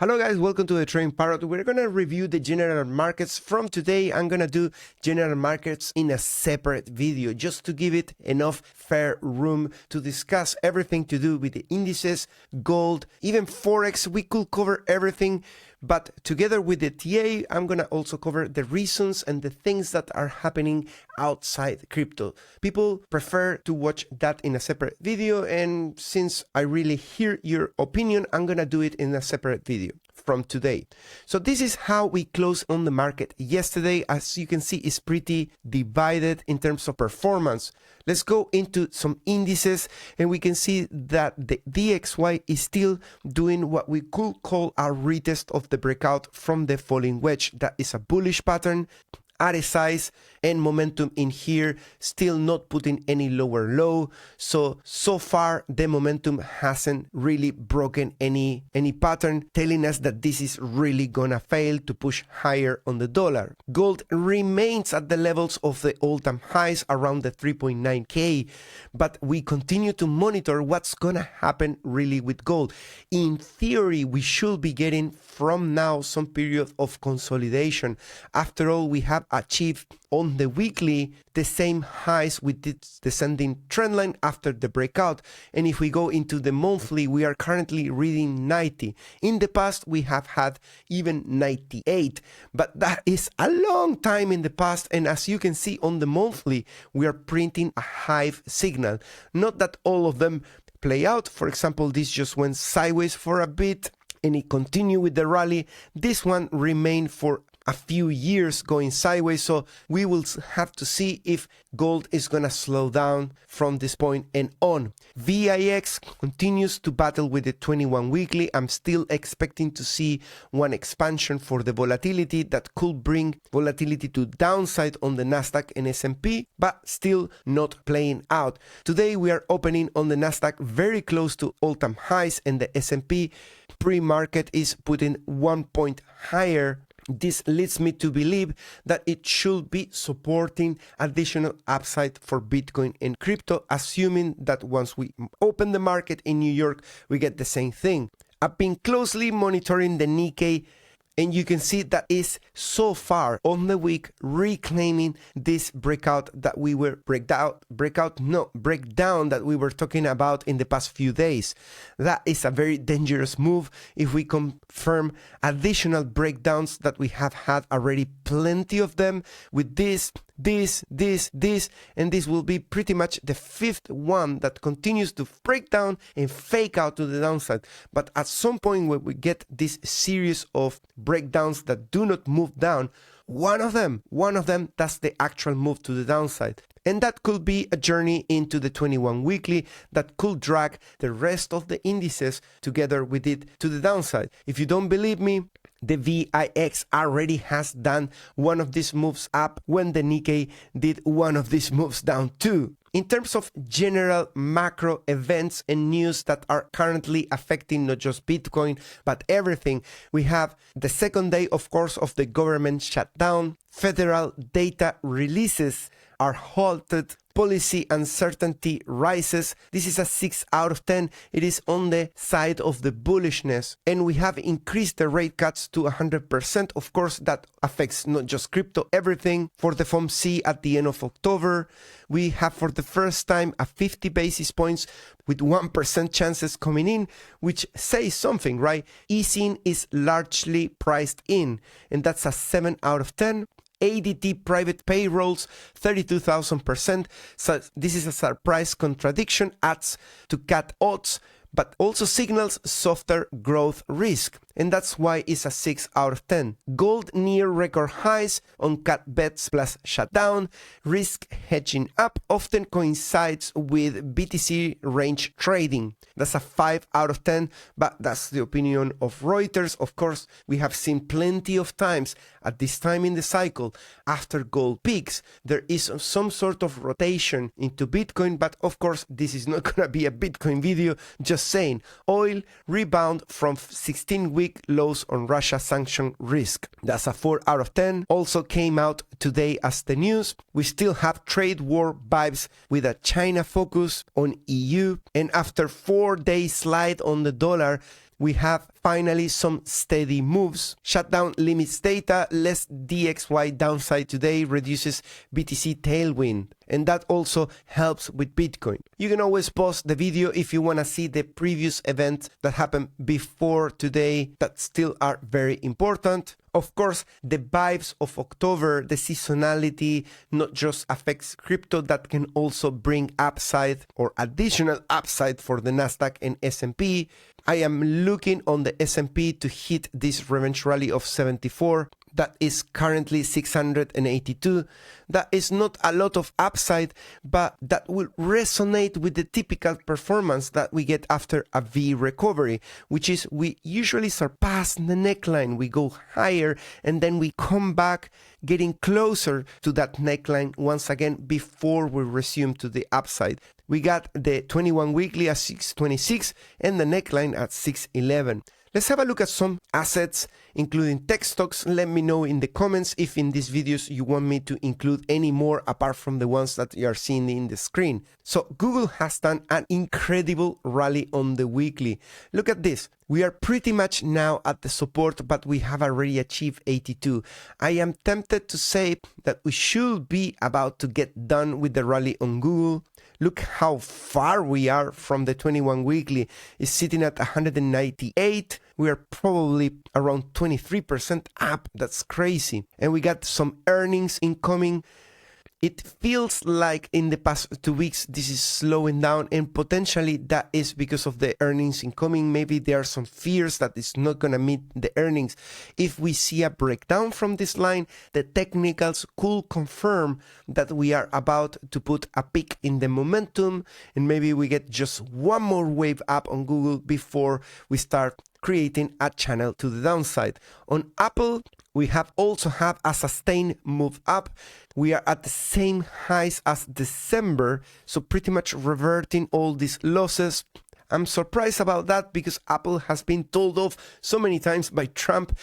Hello guys, welcome to the Trading Parrot. We're going to review the general markets from today. I'm going to do general markets in a separate video just to give it enough fair room to discuss everything to do with the indices, gold, even Forex. We could cover everything, but together with the TA, I'm going to also cover the reasons and the things that are happening outside crypto. People prefer to watch that in a separate video, and since I really hear your opinion, I'm going to do it in a separate video from today. So this is how we closed on the market yesterday. As you can see, it's pretty divided in terms of performance. Let's go into some indices, and we can see that the DXY is still doing what we could call a retest of the breakout from the falling wedge. That is a bullish pattern at a size and momentum in here, still not putting any lower low. So far the momentum hasn't really broken any pattern, telling us that this is really gonna fail to push higher on the dollar. Gold remains at the levels of the all-time highs around the 3.9K, but we continue to monitor what's gonna happen really with gold. In theory, we should be getting from now some period of consolidation. After all, we have achieved on the weekly the same highs with this descending trend line after the breakout, and if we go into the monthly, we are currently reading 90. In the past we have had even 98, but that is a long time in the past, and as you can see on the monthly, we are printing a hive signal. Not that all of them play out. For example, this just went sideways for a bit and it continued with the rally. This one remained for a few years going sideways, so we will have to see if gold is gonna slow down from this point and on. VIX continues to battle with the 21 weekly. I'm still expecting to see one expansion for the volatility that could bring volatility to downside on the Nasdaq and S&P, but still not playing out. Today we are opening on the Nasdaq very close to all-time highs, and the S&P pre-market is putting 1 point higher. This leads me to believe that it should be supporting additional upside for Bitcoin and crypto, assuming that once we open the market in New York, we get the same thing. I've been closely monitoring the Nikkei, and you can see that is so far on the week reclaiming this breakout that we were breakdown that we were talking about in the past few days. That is a very dangerous move if we confirm additional breakdowns that we have had already plenty of them with this, and this will be pretty much the fifth one that continues to break down and fake out to the downside. But at some point when we get this series of breakdowns that do not move down, one of them, that's the actual move to the downside. And that could be a journey into the 21 weekly that could drag the rest of the indices together with it to the downside. If you don't believe me, the VIX already has done one of these moves up when the Nikkei did one of these moves down too. In terms of general macro events and news that are currently affecting not just Bitcoin, but everything, we have the second day, of course, of the government shutdown. Federal data releases are halted. Policy uncertainty rises. This is a 6 out of 10. It is on the side of the bullishness. And we have increased the rate cuts to 100%. Of course, that affects not just crypto, everything. For the FOMC at the end of October, we have for the first time a 50 basis points with 1% chances coming in, which says something, right? Easing is largely priced in, and that's a 7 out of 10. ADT private payrolls 32,000%. So this is a surprise contradiction, adds to cat odds, but also signals softer growth risk. And that's why it's a 6 out of 10. Gold near record highs on cat bets plus shutdown. Risk hedging up often coincides with BTC range trading. That's a 5 out of 10, but that's the opinion of Reuters. Of course, we have seen plenty of times at this time in the cycle, after gold peaks, there is some sort of rotation into Bitcoin, but of course, this is not going to be a Bitcoin video, just saying. Oil rebound from 16-week lows on Russia sanction risk. That's a 4 out of 10. Also came out today as the news. We still have trade war vibes with a China focus on EU, and after 4-day slide on the dollar, we have finally some steady moves. Shutdown limits data, less DXY downside today, reduces BTC tailwind. And that also helps with Bitcoin. You can always pause the video if you want to see the previous events that happened before today that still are very important. Of course, the vibes of October, the seasonality, not just affects crypto, that can also bring upside or additional upside for the Nasdaq and S&P. I am looking on the S&P to hit this revenge rally of 74. That is currently 682. That is not a lot of upside, but that will resonate with the typical performance that we get after a V recovery, which is we usually surpass the neckline, we go higher, and then we come back getting closer to that neckline once again before we resume to the upside. We got the 21 weekly at 626 and the neckline at 611. Let's have a look at some assets, including tech stocks. Let me know in the comments if in these videos you want me to include any more apart from the ones that you are seeing in the screen. So Google has done an incredible rally on the weekly. Look at this. We are pretty much now at the support, but we have already achieved 82. I am tempted to say that we should be about to get done with the rally on Google. Look how far we are from the 21 weekly. It's sitting at 198. We are probably around 23% up. That's crazy. And we got some earnings incoming. It feels like in the past 2 weeks, this is slowing down, and potentially that is because of the earnings incoming. Maybe there are some fears that it's not going to meet the earnings. If we see a breakdown from this line, the technicals could confirm that we are about to put a peak in the momentum, and maybe we get just one more wave up on Google before we start creating a channel to the downside. On Apple, we have also had a sustained move up. We are at the same highs as December, so pretty much reverting all these losses. I'm surprised about that because Apple has been told off so many times by Trump.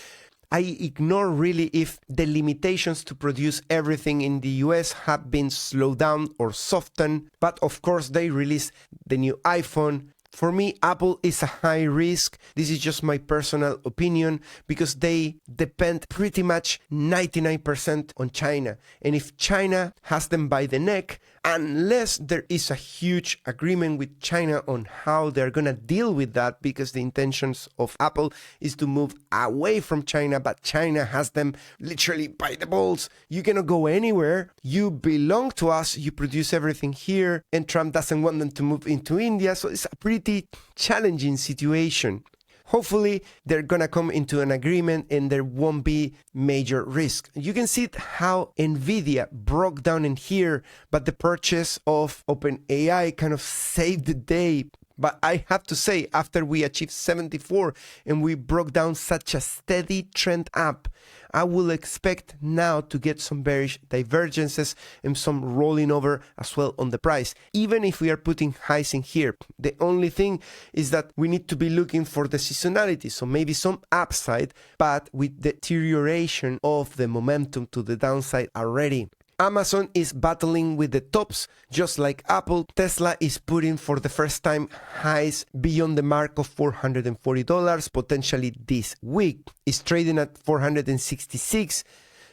I ignore really if the limitations to produce everything in the US have been slowed down or softened, but of course they released the new iPhone. For me, Apple is a high risk. This is just my personal opinion because they depend pretty much 99% on China. And if China has them by the neck, unless there is a huge agreement with China on how they're going to deal with that, because the intentions of Apple is to move away from China, but China has them literally by the balls. You cannot go anywhere. You belong to us. You produce everything here. And Trump doesn't want them to move into India. So it's a pretty challenging situation. Hopefully, they're going to come into an agreement and there won't be major risk. You can see how Nvidia broke down in here, but the purchase of OpenAI kind of saved the day. But I have to say, after we achieved 74 and we broke down such a steady trend up, I will expect now to get some bearish divergences and some rolling over as well on the price, even if we are putting highs in here. The only thing is that we need to be looking for the seasonality, so maybe some upside, but with deterioration of the momentum to the downside already. Amazon is battling with the tops, just like Apple. Tesla is putting for the first time highs beyond the mark of $440, potentially this week. It's trading at 466.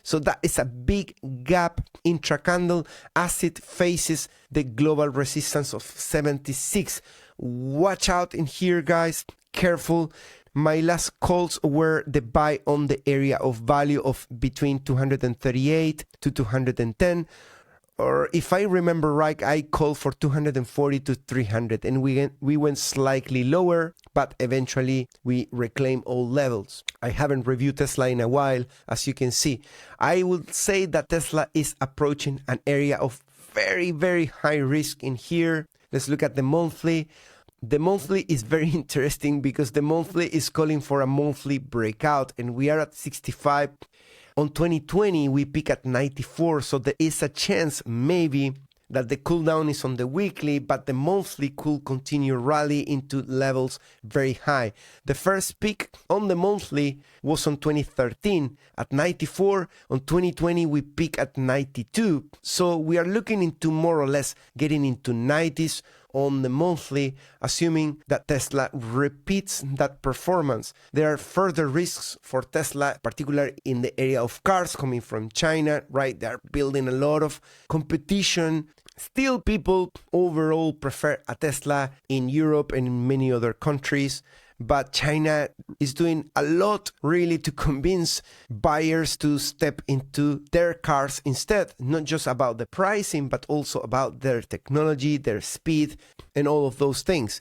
So that is a big gap intra-candle as it faces the global resistance of 76. Watch out in here, guys. Careful. My last calls were the buy on the area of value of between 238 to 210. Or if I remember right, I called for 240 to 300 and we went slightly lower, but eventually we reclaimed all levels. I haven't reviewed Tesla in a while, as you can see. I would say that Tesla is approaching an area of very, very high risk in here. Let's look at the monthly. The monthly is very interesting because the monthly is calling for a monthly breakout and we are at 65. On 2020, we peak at 94. So there is a chance maybe that the cool down is on the weekly, but the monthly could continue rally into levels very high. The first peak on the monthly was on 2013 at 94. On 2020, we peak at 92. So we are looking into more or less getting into 90s on the monthly, assuming that Tesla repeats that performance. There are further risks for Tesla, particularly in the area of cars coming from China, right? They're building a lot of competition. Still, people overall prefer a Tesla in Europe and in many other countries. But China is doing a lot really to convince buyers to step into their cars instead, not just about the pricing, but also about their technology, their speed, and all of those things.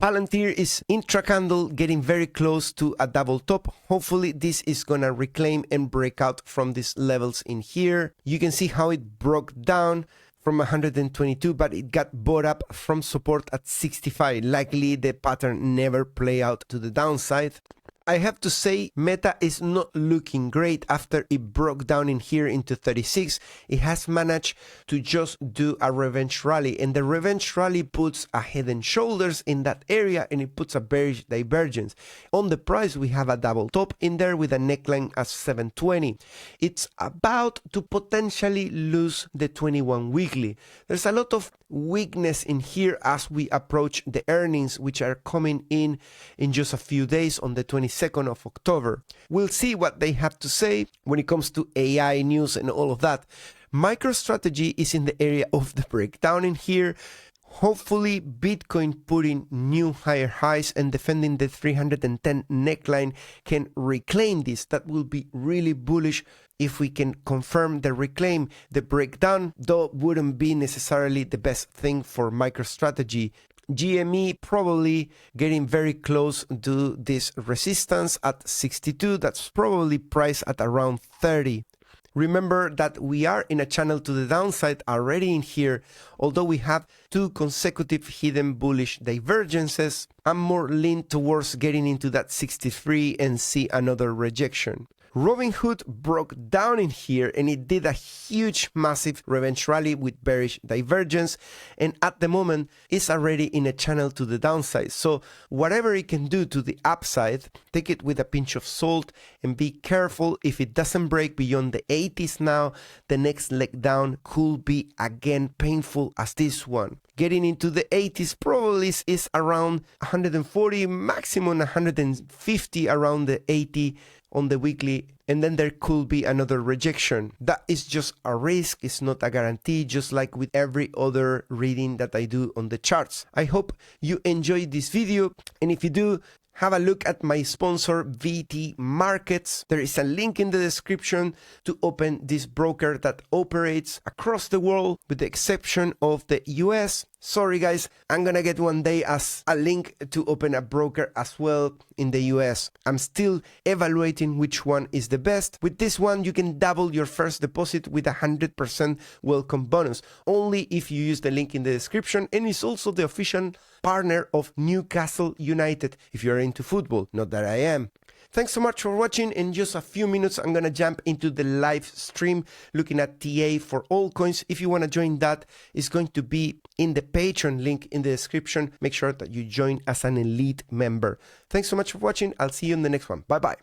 Palantir is intra-candle getting very close to a double top. Hopefully this is gonna reclaim and break out from these levels in here. You can see how it broke down from 122, but it got bought up from support at 65. Likely the pattern never play out to the downside. I have to say, Meta is not looking great after it broke down in here into 36. It has managed to just do a revenge rally, and the revenge rally puts a head and shoulders in that area, and it puts a bearish divergence. On the price, we have a double top in there with a neckline at 720. It's about to potentially lose the 21 weekly. There's a lot of weakness in here as we approach the earnings, which are coming in just a few days on the 22nd of October. We'll see what they have to say when it comes to AI news and all of that. MicroStrategy is in the area of the breakdown in here. Hopefully Bitcoin putting new higher highs and defending the 310 neckline can reclaim this. That will be really bullish if we can confirm the reclaim. The breakdown though wouldn't be necessarily the best thing for MicroStrategy. GME probably getting very close to this resistance at 62. That's probably priced at around 30. Remember that we are in a channel to the downside already in here. Although we have two consecutive hidden bullish divergences, I'm more lean towards getting into that 63 and see another rejection. Robinhood broke down in here and it did a huge massive revenge rally with bearish divergence, and at the moment it's already in a channel to the downside. So whatever it can do to the upside, take it with a pinch of salt and be careful. If it doesn't break beyond the 80s now, the next leg down could be again painful as this one. Getting into the 80s probably is around 140, maximum 150 around the 80 on the weekly, and then there could be another rejection. That is just a risk, it's not a guarantee, just like with every other reading that I do on the charts. I hope you enjoyed this video, and if you do, have a look at my sponsor VT Markets. There is a link in the description to open this broker that operates across the world with the exception of the US. Sorry guys, I'm gonna get one day as a link to open a broker as well in the US. I'm still evaluating which one is the best. With this one, you can double your first deposit with 100% welcome bonus, only if you use the link in the description, and it's also the official partner of Newcastle United if you're into football. Not that I am. Thanks so much for watching. In just a few minutes, I'm going to jump into the live stream looking at TA for all coins. If you want to join that, it's going to be in the Patreon link in the description. Make sure that you join as an elite member. Thanks so much for watching. I'll see you in the next one. Bye-bye.